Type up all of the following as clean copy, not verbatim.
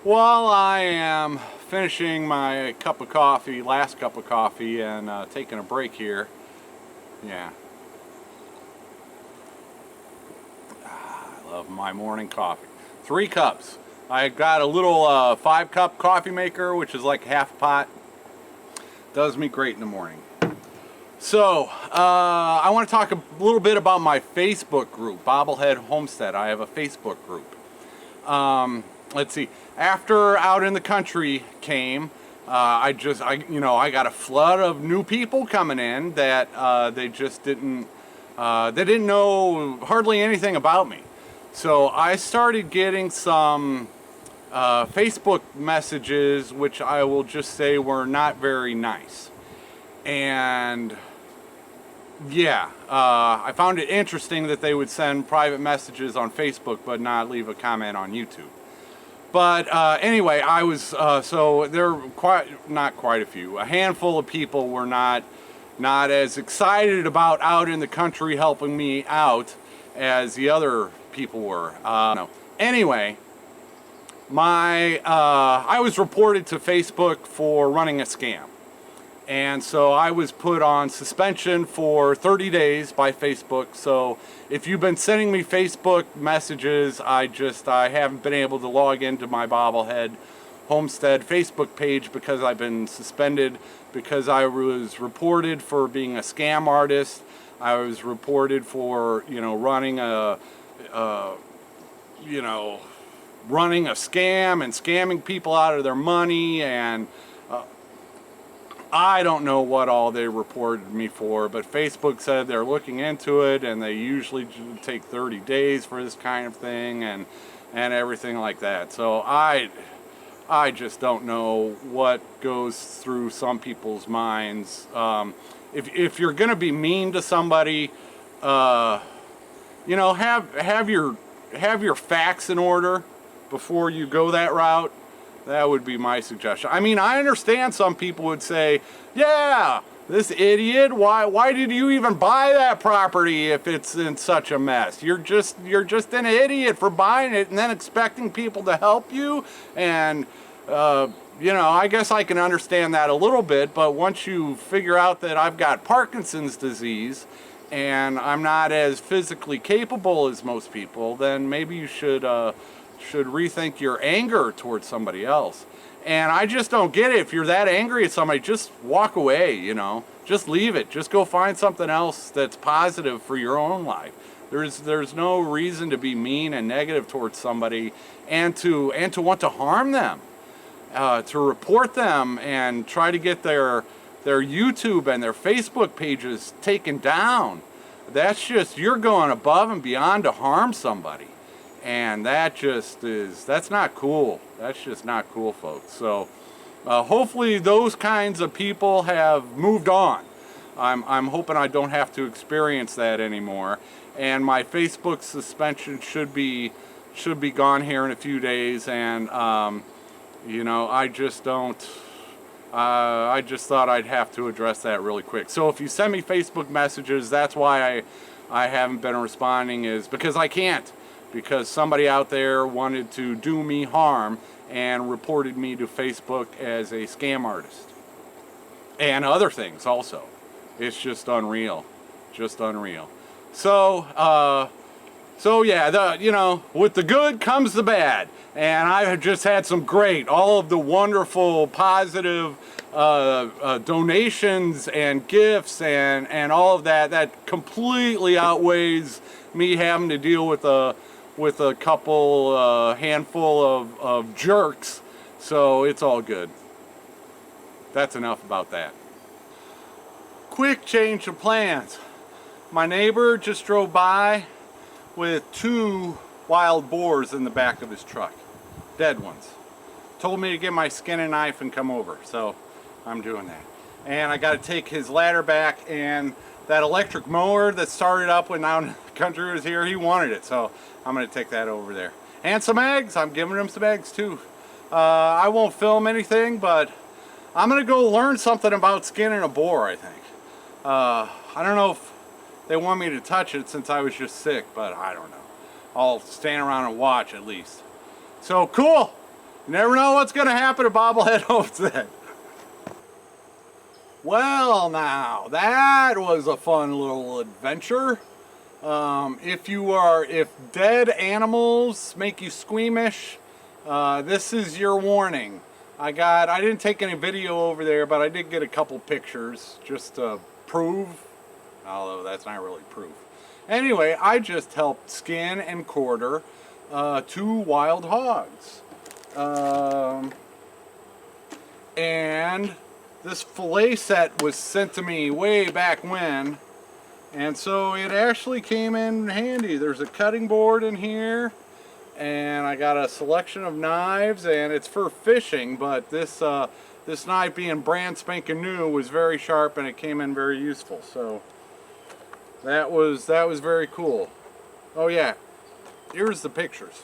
While I am finishing my cup of coffee, last cup of coffee, and taking a break here, yeah. I love my morning coffee. 3 cups. I got a little 5-cup coffee maker, which is like half a pot. Does me great in the morning. So, I want to talk a little bit about my Facebook group, Bobblehead Homestead. I have a Facebook group. Let's see. After Out in the Country came, I got a flood of new people coming in that they just didn't know hardly anything about me. So I started getting some Facebook messages, which I will just say were not very nice. And yeah, I found it interesting that they would send private messages on Facebook but not leave a comment on YouTube. But anyway, I was, so there were not quite a few, a handful of people were not as excited about Out in the Country helping me out as the other people were. No. Anyway, I was reported to Facebook for running a scam. And so I was put on suspension for 30 days by Facebook. So if you've been sending me Facebook messages, I haven't been able to log into my Bobblehead Homestead Facebook page because I've been suspended because I was reported for being a scam artist. I was reported for, running a scam and scamming people out of their money, and I don't know what all they reported me for, but Facebook said they're looking into it, and they usually take 30 days for this kind of thing and everything like that. So I just don't know what goes through some people's minds. If you're going to be mean to somebody, have your facts in order before you go that route. That would be my suggestion. I mean, I understand some people would say, yeah, this idiot, why did you even buy that property if it's in such a mess? You're just an idiot for buying it and then expecting people to help you. And, I guess I can understand that a little bit, but once you figure out that I've got Parkinson's disease and I'm not as physically capable as most people, then maybe you should rethink your anger towards somebody else. And I just don't get it. If you're that angry at somebody, just walk away, just leave it. Just go find something else that's positive for your own life. There's no reason to be mean and negative towards somebody and to want to harm them, to report them and try to get their YouTube and their Facebook pages taken down. That's just, you're going above and beyond to harm somebody. And that's not cool. That's just not cool, folks. So hopefully those kinds of people have moved on. I'm hoping I don't have to experience that anymore. And my Facebook suspension should be gone here in a few days. And I just thought I'd have to address that really quick. So if you send me Facebook messages, that's why I haven't been responding, is because I can't. Because somebody out there wanted to do me harm and reported me to Facebook as a scam artist. And other things also. It's just unreal. Just unreal. So yeah, with the good comes the bad. And I have just had some all of the wonderful, positive donations and gifts and all of that completely outweighs me having to deal with a couple handful of jerks, so it's all good. That's enough about that. Quick change of plans. My neighbor just drove by with 2 wild boars in the back of his truck, dead ones. Told me to get my skinning knife and come over, so I'm doing that. And I got to take his ladder back, and that electric mower that started up when Out in the Country was here, he wanted it, so I'm going to take that over there. And some eggs. I'm giving him some eggs too. I won't film anything, but I'm going to go learn something about skinning a boar, I think. I don't know if they want me to touch it since I was just sick, but I don't know. I'll stand around and watch at least. So cool. You never know what's going to happen to bobblehead Homestead. Well, now that was a fun little adventure. If dead animals make you squeamish, this is your warning. I didn't take any video over there, but I did get a couple pictures just to prove, although that's not really proof. Anyway, I just helped skin and quarter 2 wild hogs. And this fillet set was sent to me way back when, and so it actually came in handy. There's a cutting board in here, and I got a selection of knives, and it's for fishing, but this knife, being brand spanking new, was very sharp, and it came in very useful. So that was very cool. Oh yeah, here's the pictures.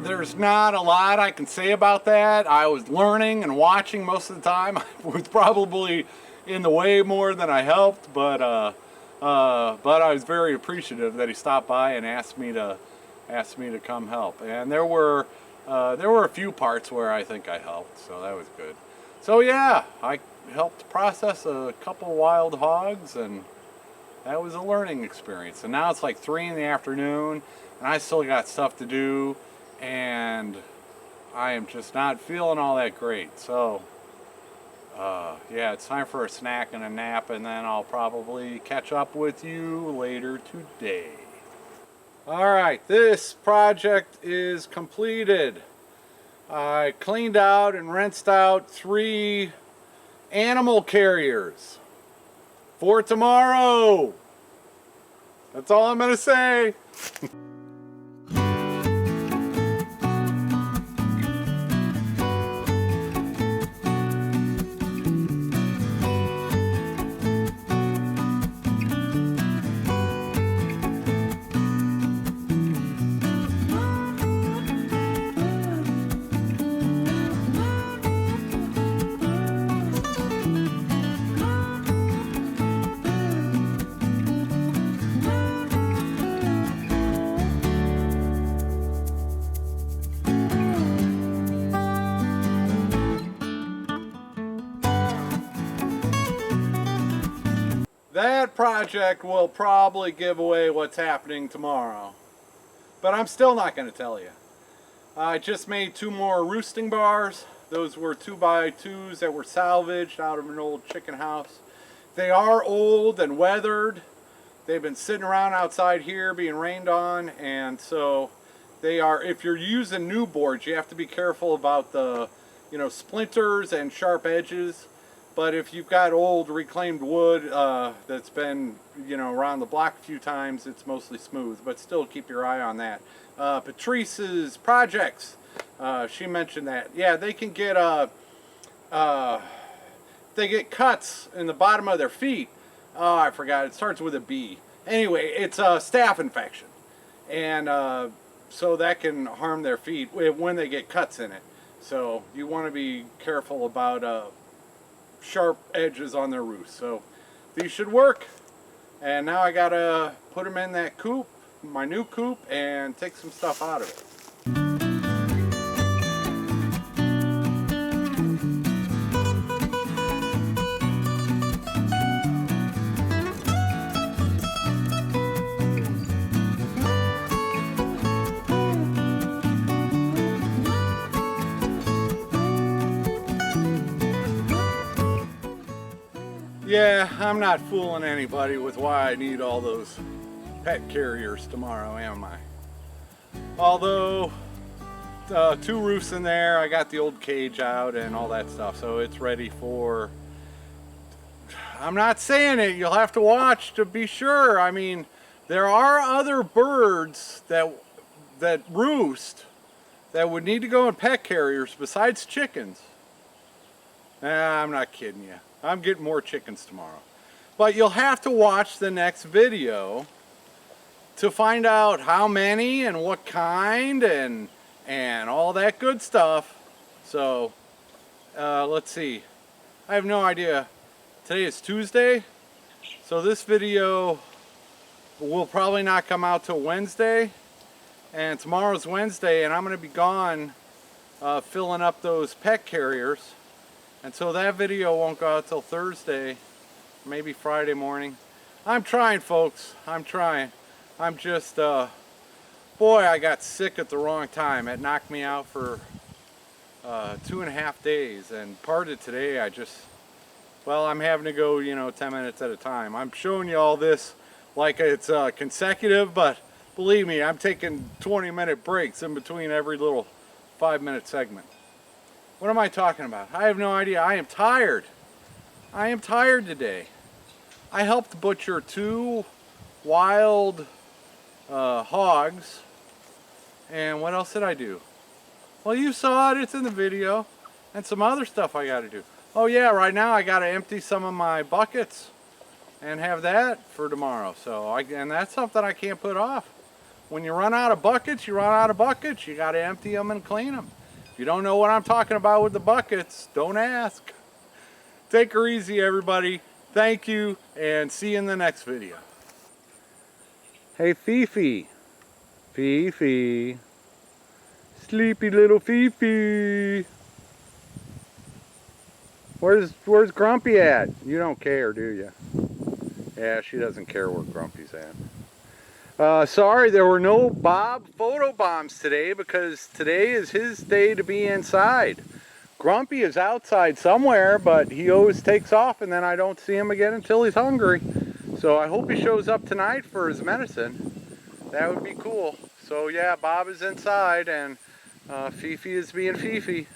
There's not a lot I can say about that. I was learning and watching most of the time. I was probably in the way more than I helped, but I was very appreciative that he stopped by and asked me to come help. And there were a few parts where I think I helped, so that was good. So yeah, I helped process a couple wild hogs, and that was a learning experience. And now it's like 3 in the afternoon, and I still got stuff to do, and I am just not feeling all that great. So yeah, it's time for a snack and a nap, and then I'll probably catch up with you later today. Alright, this project is completed. I cleaned out and rinsed out 3 animal carriers for tomorrow. That's all I'm gonna say. That project will probably give away what's happening tomorrow, but I'm still not going to tell you. I just made 2 more roosting bars. Those were 2x2s that were salvaged out of an old chicken house. They are old and weathered. They've been sitting around outside here being rained on, and so they are, if you're using new boards, you have to be careful about the, splinters and sharp edges. But if you've got old reclaimed wood that's been, around the block a few times, it's mostly smooth. But still keep your eye on that. Patrice's Projects, she mentioned that. Yeah, they can get they get cuts in the bottom of their feet. Oh, I forgot. It starts with a B. Anyway, it's a staph infection, and so that can harm their feet when they get cuts in it. So you want to be careful about sharp edges on their roofs. So these should work, and now I gotta put them in that coop, my new coop, and take some stuff out of it. Yeah, I'm not fooling anybody with why I need all those pet carriers tomorrow, am I? Although, 2 roofs in there, I got the old cage out and all that stuff, so it's ready for... I'm not saying it, you'll have to watch to be sure. I mean, there are other birds that roost that would need to go in pet carriers besides chickens. Nah, I'm not kidding you. I'm getting more chickens tomorrow. But you'll have to watch the next video to find out how many and what kind and all that good stuff. So let's see. I have no idea. Today is Tuesday, so this video will probably not come out till Wednesday. And tomorrow's Wednesday, and I'm going to be gone filling up those pet carriers. And so that video won't go out till Thursday, maybe Friday morning. I'm trying, folks. I'm trying. I'm just, boy, I got sick at the wrong time. It knocked me out for 2.5 days. And part of today, I'm having to go, 10 minutes at a time. I'm showing you all this like it's consecutive, but believe me, I'm taking 20-minute breaks in between every little 5-minute segment. What am I talking about? I have no idea. I am tired. I am tired today. I helped butcher 2 wild hogs. And what else did I do? Well, you saw it. It's in the video. And some other stuff I got to do. Oh yeah, right now I got to empty some of my buckets and have that for tomorrow. And that's something I can't put off. When you run out of buckets, you run out of buckets. You got to empty them and clean them. If you don't know what I'm talking about with the buckets, don't ask. Take her easy, everybody. Thank you, and see you in the next video. Hey, Fifi. Fifi. Sleepy little Fifi. Where's Grumpy at? You don't care, do you? Yeah, she doesn't care where Grumpy's at. Sorry, there were no Bob photo bombs today because today is his day to be inside. Grumpy is outside somewhere, but he always takes off and then I don't see him again until he's hungry. So I hope he shows up tonight for his medicine. That would be cool. So yeah, Bob is inside and Fifi is being Fifi.